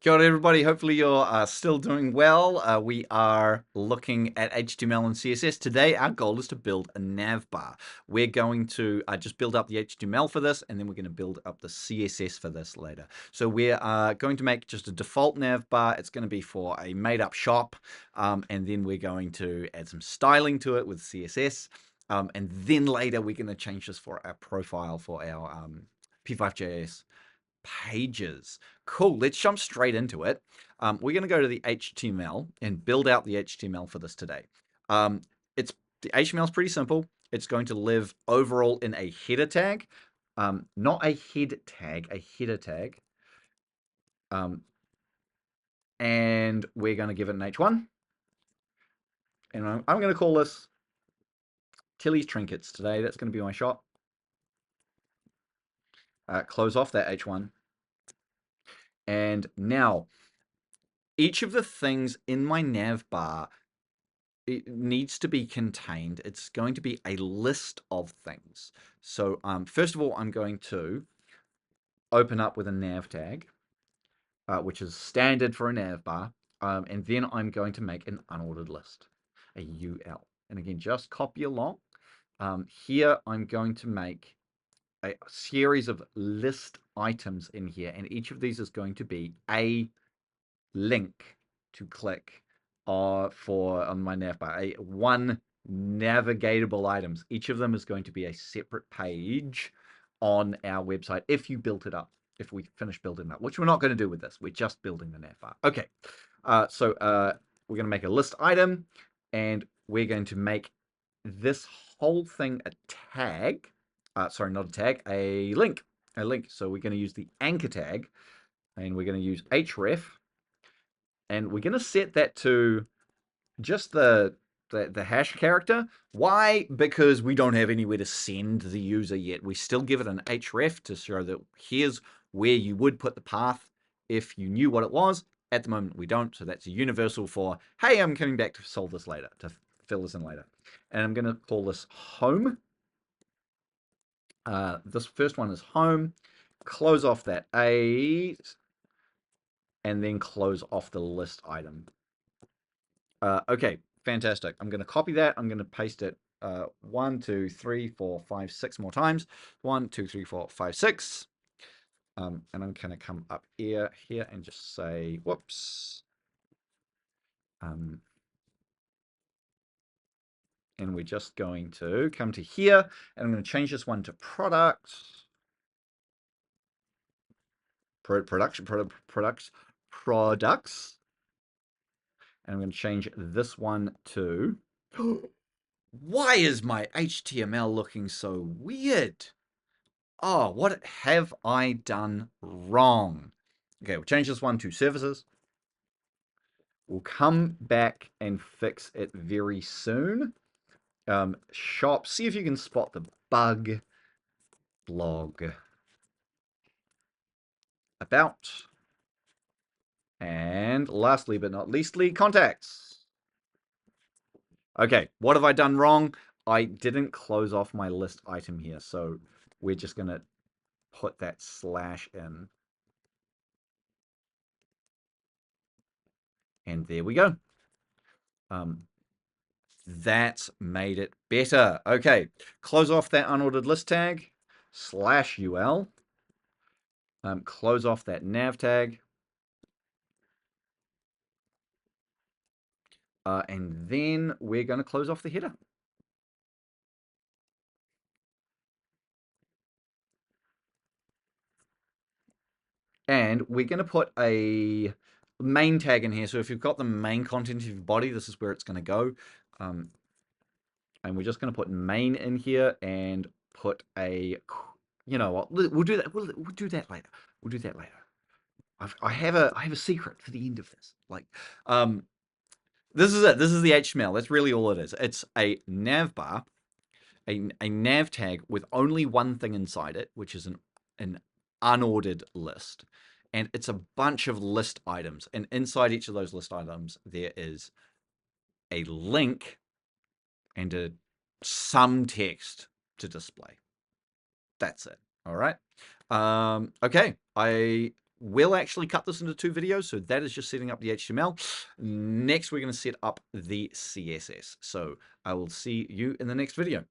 Kia ora, everybody. Hopefully you're still doing well. We are looking at HTML and CSS. Today, our goal is to build a nav bar. We're going to just build up the HTML for this, and then we're going to build up the CSS for this later. So we're going to make just a default nav bar. It's going to be for a made-up shop, and then we're going to add some styling to it with CSS. And then later, we're going to change this for our profile for our P5JS pages. Cool, let's jump straight into it. We're going to go to the HTML and build out the HTML for this today. The HTML is pretty simple. It's going to live overall in a header tag, not a head tag, a header tag. And we're going to give it an H1. And I'm going to call this Tilly's Trinkets today. That's going to be my shop. Close off that H1. And now, each of the things in my nav bar, it needs to be contained. It's going to be a list of things. So first of all, I'm going to open up with a nav tag, which is standard for a nav bar. And then I'm going to make an unordered list, a UL. And again, just copy along. Here, I'm going to make a series of list items in here. And each of these is going to be a link to click on my navbar. One navigatable items. Each of them is going to be a separate page on our website if you built it up, if we finish building it up, which we're not going to do with this. We're just building the navbar. Okay, so we're going to make a list item, and we're going to make this whole thing a tag. Sorry, not a tag, a link. A link. So we're going to use the anchor tag, and we're going to use href, and we're going to set that to just the hash character. Why? Because we don't have anywhere to send the user yet. We still give it an href to show that here's where you would put the path if you knew what it was. At the moment, we don't. So that's a universal for, hey, I'm coming back to solve this later, to fill this in later. And I'm going to call this home. This first one is home. Close off that A, and then close off the list item. Okay, fantastic. I'm going to copy that. I'm going to paste it 1, 2, 3, 4, 5, 6 more times. 1, 2, 3, 4, 5, 6. And I'm going to come up here and just say, whoops. And we're just going to come to here, and I'm going to change this one to products. Products. And I'm going to change this one to... Why is my HTML looking so weird? Oh, what have I done wrong? Okay, we'll change this one to services. We'll come back and fix it very soon. Shop, see if you can spot the bug. Blog. About. And lastly but not leastly, contacts. Okay, what have I done wrong? I didn't close off my list item here, so we're just going to put that slash in. And there we go. That's made it better. Okay, close off that unordered list tag, /ul. Close off that nav tag. And then we're going to close off the header. And we're going to put a main tag in here. So if you've got the main content of your body, this is where it's going to go. And we're just going to put main in here and put a, you know what, we'll do that. We'll do that later. We'll do that later. I have a secret for the end of this. Like, this is it. This is the HTML. That's really all it is. It's a nav bar, a nav tag with only one thing inside it, which is an unordered list. And it's a bunch of list items. And inside each of those list items, there is a link and some text to display. That's it. All right. Okay. will actually cut this into 2 videos. So that is just setting up the HTML. Next, we're going to set up the CSS. So I will see you in the next video.